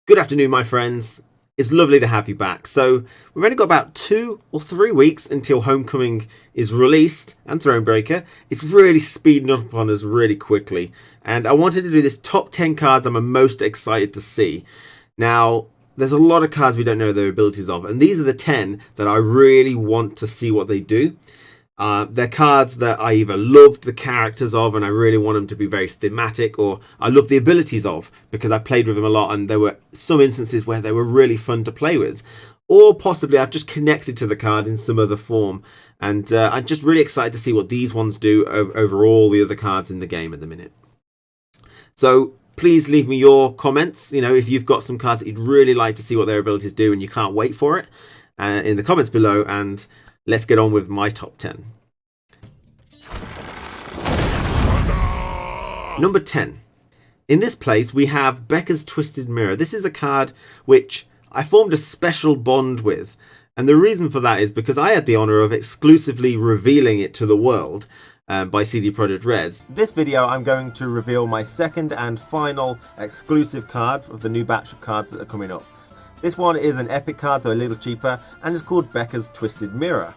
Good afternoon, my friends. It's lovely to have you back. So we've only got about 2 or 3 weeks until Homecoming is released and Thronebreaker. It's really speeding up on us really quickly. And I wanted to do this top 10 cards I'm most excited to see. Now, there's a lot of cards we don't know their abilities of. And these are the 10 that I really want to see what they do. They're cards that I either loved the characters of and I really want them to be very thematic, or I love the abilities of because I played with them a lot and there were some instances where they were really fun to play with. Or possibly I've just connected to the card in some other form. And I'm just really excited to see what these ones do over all the other cards in the game at the minute. So please leave me your comments. You know, if you've got some cards that you'd really like to see what their abilities do and you can't wait for it, in the comments below, and let's get on with my top 10. Number 10. In this place, we have Beccas Twisted Mirror. This is a card which I formed a special bond with. And the reason for that is because I had the honour of exclusively revealing it to the world by CD Projekt Red. This video, I'm going to reveal my second and final exclusive card of the new batch of cards that are coming up. This one is an epic card, so a little cheaper, and it's called Beccas Twisted Mirror.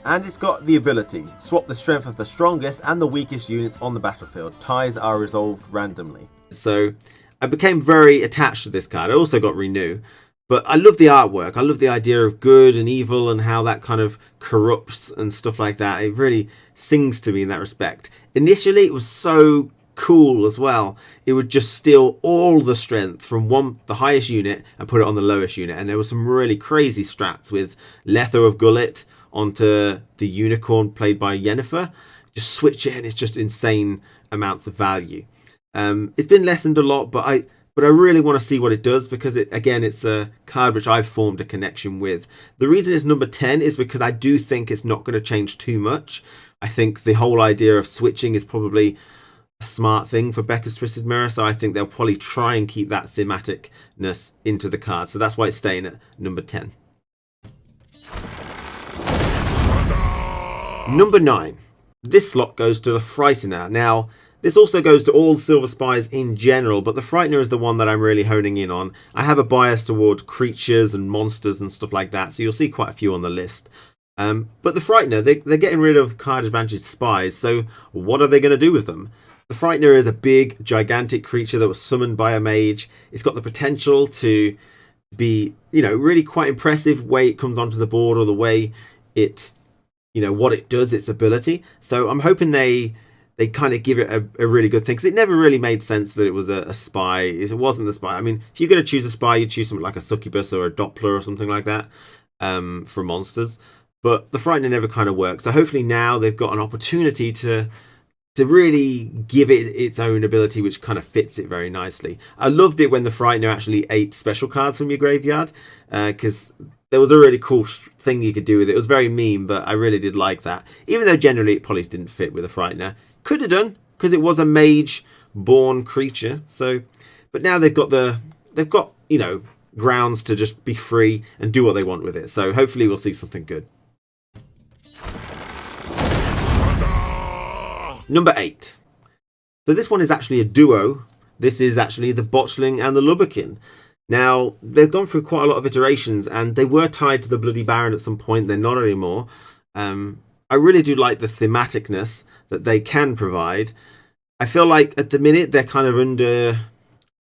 And it's got the ability, swap the strength of the strongest and the weakest units on the battlefield. Ties are resolved randomly. So I became very attached to this card. I also got Renew. But I love the artwork. I love the idea of good and evil and how that kind of corrupts and stuff like that. It really sings to me in that respect. Initially, it was so cool as well. It would just steal all the strength from the highest unit and put it on the lowest unit. And there were some really crazy strats with Letho of Gullet onto the unicorn played by Yennefer. Just switch it and it's just insane amounts of value. It's been lessened a lot, but I really want to see what it does because it's a card which I've formed a connection with. The reason it's number 10 is because I do think it's not going to change too much. I think the whole idea of switching is probably a smart thing for Beccas Twisted Mirror, so I think they'll probably try and keep that thematicness into the card. So that's why it's staying at number 10. Number 9. This slot goes to the Frightener. Now, this also goes to all Silver Spies in general, but the Frightener is the one that I'm really honing in on. I have a bias toward creatures and monsters and stuff like that, so you'll see quite a few on the list. But the Frightener, they're getting rid of card advantage spies, so what are they going to do with them? The Frightener is a big, gigantic creature that was summoned by a mage. It's got the potential to be, really quite impressive way it comes onto the board or the way it, what it does, its ability. So I'm hoping they kind of give it a really good thing, because it never really made sense that it was a spy. It wasn't a spy. I mean, if you're going to choose a spy, you'd choose something like a succubus or a doppler or something like that for monsters. But the Frightener never kind of works. So hopefully now they've got an opportunity to really give it its own ability, which kind of fits it very nicely. I loved it when the Frightener actually ate special cards from your graveyard, because there was a really cool thing you could do with it. It was very meme, but I really did like that. Even though generally it probably didn't fit with a Frightener. Could have done, because it was a mage-born creature. So, but now they've got grounds to just be free and do what they want with it. So hopefully we'll see something good. Number 8. So this one is actually a duo. This is actually the Bottling and the Lubricant. Now, they've gone through quite a lot of iterations, and they were tied to the Bloody Baron at some point. They're not anymore. I really do like the thematicness that they can provide. I feel like at the minute they're kind of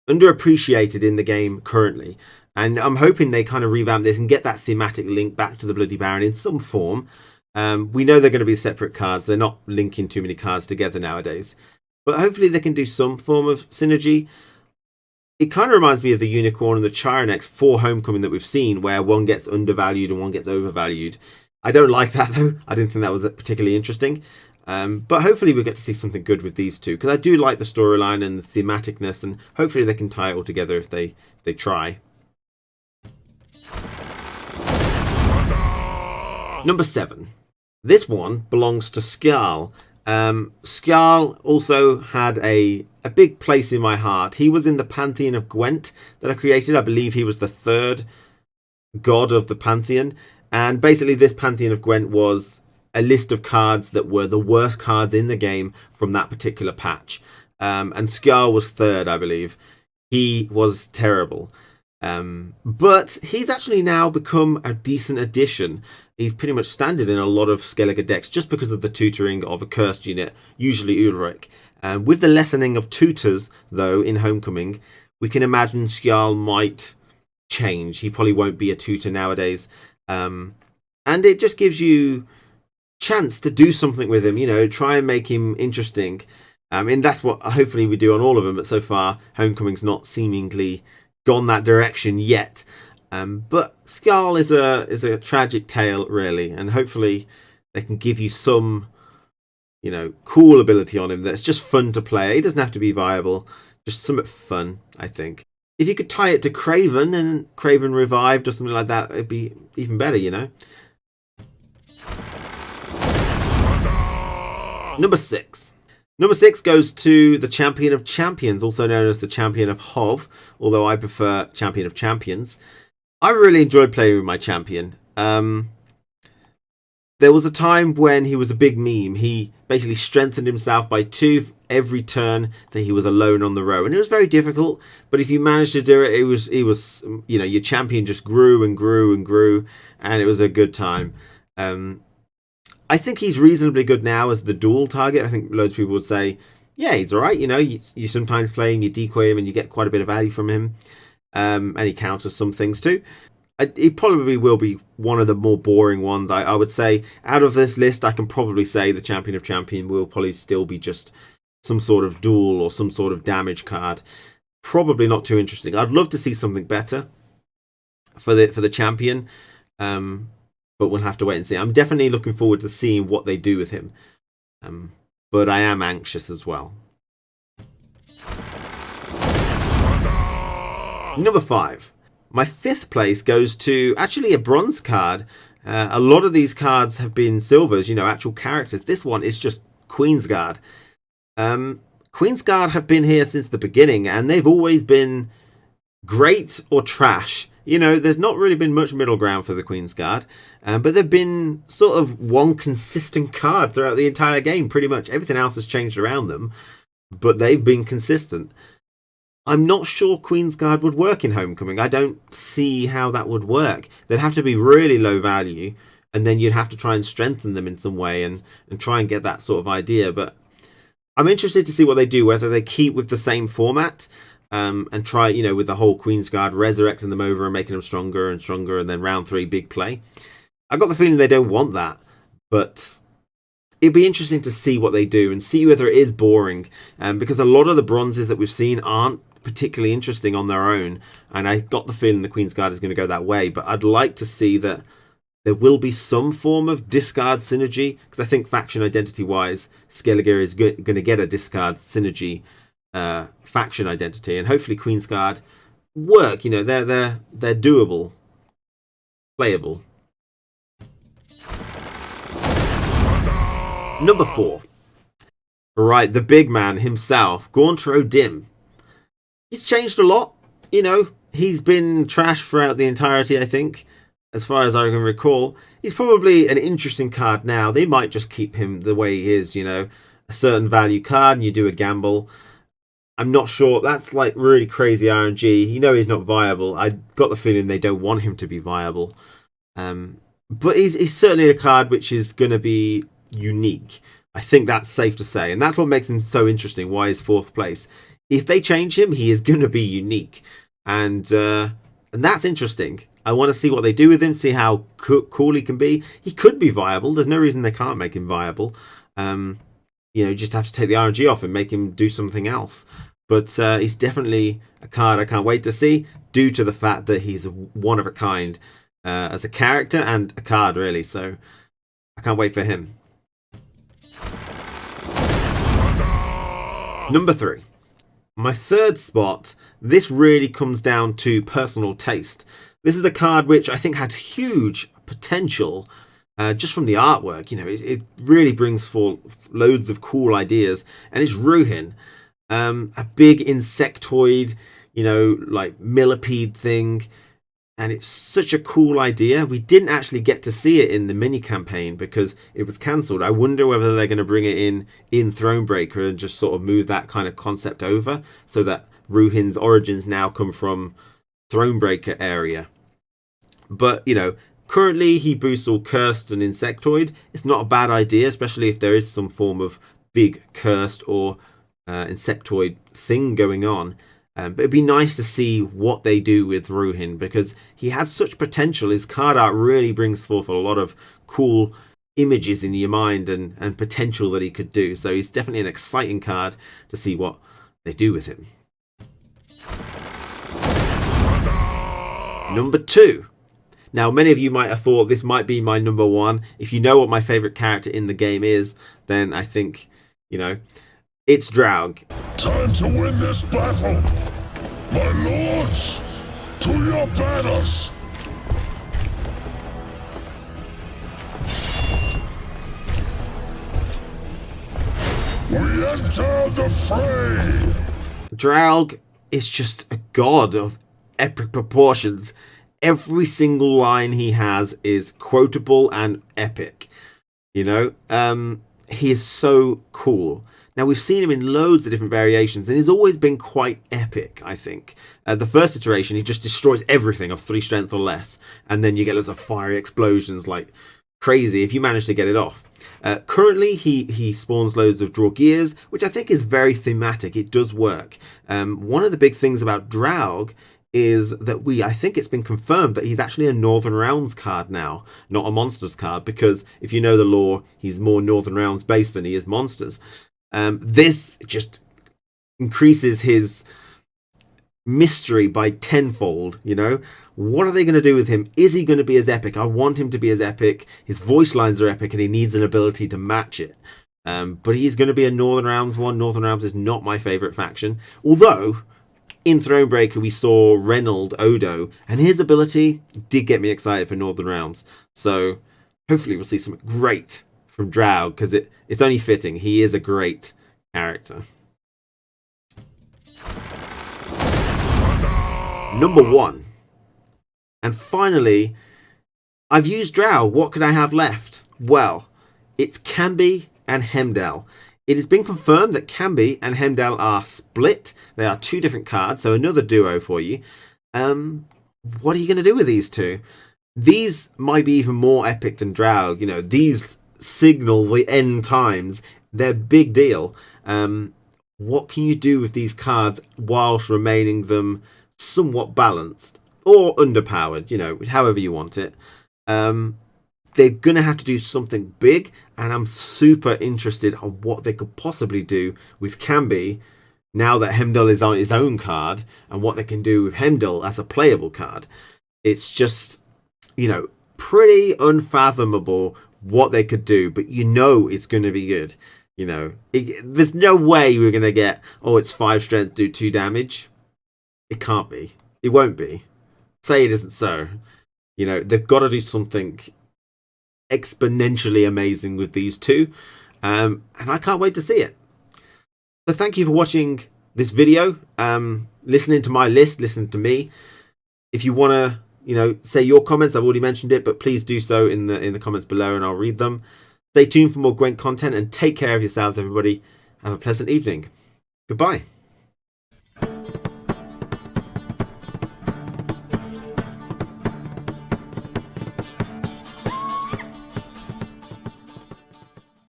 underappreciated in the game currently. And I'm hoping they kind of revamp this and get that thematic link back to the Bloody Baron in some form. We know they're going to be separate cards. They're not linking too many cards together nowadays. But hopefully they can do some form of synergy. It kind of reminds me of the Unicorn and the Chironex for Homecoming that we've seen, where one gets undervalued and one gets overvalued. I don't like that, though. I didn't think that was particularly interesting. But hopefully we'll get to see something good with these two, because I do like the storyline and the thematicness, and hopefully they can tie it all together if they try. Number 7. This one belongs to Skjarl. Skjarl also had a big place in my heart. He was in the Pantheon of Gwent that I created. I believe he was the 3rd god of the Pantheon. And basically this Pantheon of Gwent was a list of cards that were the worst cards in the game from that particular patch. And Skjarl was 3rd, I believe. He was terrible. But he's actually now become a decent addition. He's pretty much standard in a lot of Skellige decks just because of the tutoring of a cursed unit, usually Ulrich. With the lessening of tutors, though, in Homecoming, we can imagine Skjarl might change. He probably won't be a tutor nowadays. And it just gives you chance to do something with him, try and make him interesting. And that's what hopefully we do on all of them, but so far Homecoming's not seemingly gone that direction yet. But Skjarl is a tragic tale, really, and hopefully they can give you some cool ability on him that's just fun to play. He doesn't have to be viable, just something fun, I think. If you could tie it to Craven and Craven revived or something like that, it'd be even better, Number 6. Number 6 goes to the Champion of Champions, also known as the Champion of Hov, although I prefer Champion of Champions. I really enjoyed playing with my champion. There was a time when he was a big meme. He basically strengthened himself by 2 every turn that he was alone on the row, and it was very difficult. But if you managed to do it, it was your champion just grew and grew and grew, and it was a good time. I think he's reasonably good now as the dual target. I think loads of people would say, yeah, he's all right. You sometimes play him, you decoy him, and you get quite a bit of value from him. And he counters some things too. He probably will be one of the more boring ones. I would say out of this list, I can probably say the Champion of Champion will probably still be just some sort of duel or some sort of damage card. Probably not too interesting. I'd love to see something better for the champion. But we'll have to wait and see. I'm definitely looking forward to seeing what they do with him. But I am anxious as well. Number 5. My 5th place goes to actually a bronze card. A lot of these cards have been silvers, actual characters. This one is just Queensguard. Queensguard have been here since the beginning, and they've always been great or trash. There's not really been much middle ground for the Queensguard, but they've been sort of one consistent card throughout the entire game, pretty much. Everything else has changed around them, but they've been consistent. I'm not sure Queensguard would work in Homecoming. I don't see how that would work. They'd have to be really low value, and then you'd have to try and strengthen them in some way and try and get that sort of idea. But I'm interested to see what they do, whether they keep with the same format, and try, with the whole Queensguard, resurrecting them over and making them stronger and stronger, and then round 3, big play. I got the feeling they don't want that, but it'd be interesting to see what they do and see whether it is boring, because a lot of the bronzes that we've seen aren't particularly interesting on their own, and I got the feeling the Queensguard is going to go that way. But I'd like to see that there will be some form of discard synergy, because I think faction identity wise, Skellige is going to get a discard synergy faction identity, and hopefully Queensguard work. They're doable, playable. Number 4. Right, the big man himself, Cointreau Dim. He's changed a lot. He's been trash throughout the entirety, I think, as far as I can recall. He's probably an interesting card now. They might just keep him the way he is, a certain value card, and you do a gamble. I'm not sure. That's like really crazy RNG. He's not viable. I got the feeling they don't want him to be viable. But he's certainly a card which is going to be unique. I think that's safe to say. And that's what makes him so interesting. Why he's 4th place. If they change him, he is going to be unique. And that's interesting. I want to see what they do with him, see how cool he can be. He could be viable. There's no reason they can't make him viable. You just have to take the RNG off and make him do something else. But he's definitely a card I can't wait to see, due to the fact that he's one of a kind as a character and a card, really. So I can't wait for him. Number 3. My 3rd spot, this really comes down to personal taste. This is a card which I think had huge potential just from the artwork. It really brings forth loads of cool ideas, and it's Ruhin. A big insectoid, like millipede thing, and it's such a cool idea. We didn't actually get to see it in the mini campaign because it was cancelled. I wonder whether they're going to bring it in Thronebreaker and just sort of move that kind of concept over, so that Ruhin's origins now come from Thronebreaker area. But, you know, currently he boosts all Cursed and Insectoid. It's not a bad idea, especially if there is some form of big Cursed or Insectoid thing going on. But it'd be nice to see what they do with Ruhin, because he has such potential. His card art really brings forth a lot of cool images in your mind and potential that he could do. So he's definitely an exciting card to see what they do with him. Number 2. Now, many of you might have thought this might be my number 1. If you know what my favourite character in the game is, then I think, you know, it's Drow. Time to win this battle! My lords, to your banners! We enter the fray! Drow is just a god of epic proportions. Every single line he has is quotable and epic. You know, he is so cool. Now, we've seen him in loads of different variations, and he's always been quite epic, I think. The first iteration, he just destroys everything of 3 strength or less, and then you get lots of fiery explosions like crazy if you manage to get it off. Currently, he spawns loads of draw gears, which I think is very thematic. It does work. One of the big things about Drow is that I think it's been confirmed that he's actually a Northern Realms card now, not a Monsters card, because if you know the lore, he's more Northern Realms based than he is Monsters. This just increases his mystery by tenfold, you know. What are they going to do with him? Is he going to be as epic? I want him to be as epic. His voice lines are epic and he needs an ability to match it. But he's going to be a Northern Realms one. Northern Realms is not my favourite faction. Although, in Thronebreaker we saw Reynold Odo, and his ability did get me excited for Northern Realms. So, hopefully we'll see something great from Drow, because it's only fitting. He is a great character. Number 1. And finally, I've used Drow. What could I have left? Well, it's Camby and Hemdall. It has been confirmed that Camby and Hemdall are split. They are 2 different cards, so another duo for you. What are you going to do with these 2? These might be even more epic than Drow. You know, these signal the end times. They're big deal. What can you do with these cards whilst remaining them somewhat balanced or underpowered, you know, however you want it? They're gonna have to do something big, and I'm super interested on what they could possibly do with Camby now that Hemdall is on his own card, and what they can do with Hemdall as a playable card. It's just, you know, pretty unfathomable what they could do, but you know it's going to be good. You know, there's no way we're going to get, oh, it's 5 strength, do 2 damage. It can't be. It won't be. Say it isn't so. You know, they've got to do something exponentially amazing with these 2. And I can't wait to see it. So thank you for watching this video. Listening to my list, listening to me. If you want to, you know, say your comments, I've already mentioned it, but please do so in the comments below and I'll read them. Stay tuned for more Gwent content and take care of yourselves, everybody. Have a pleasant evening. Goodbye.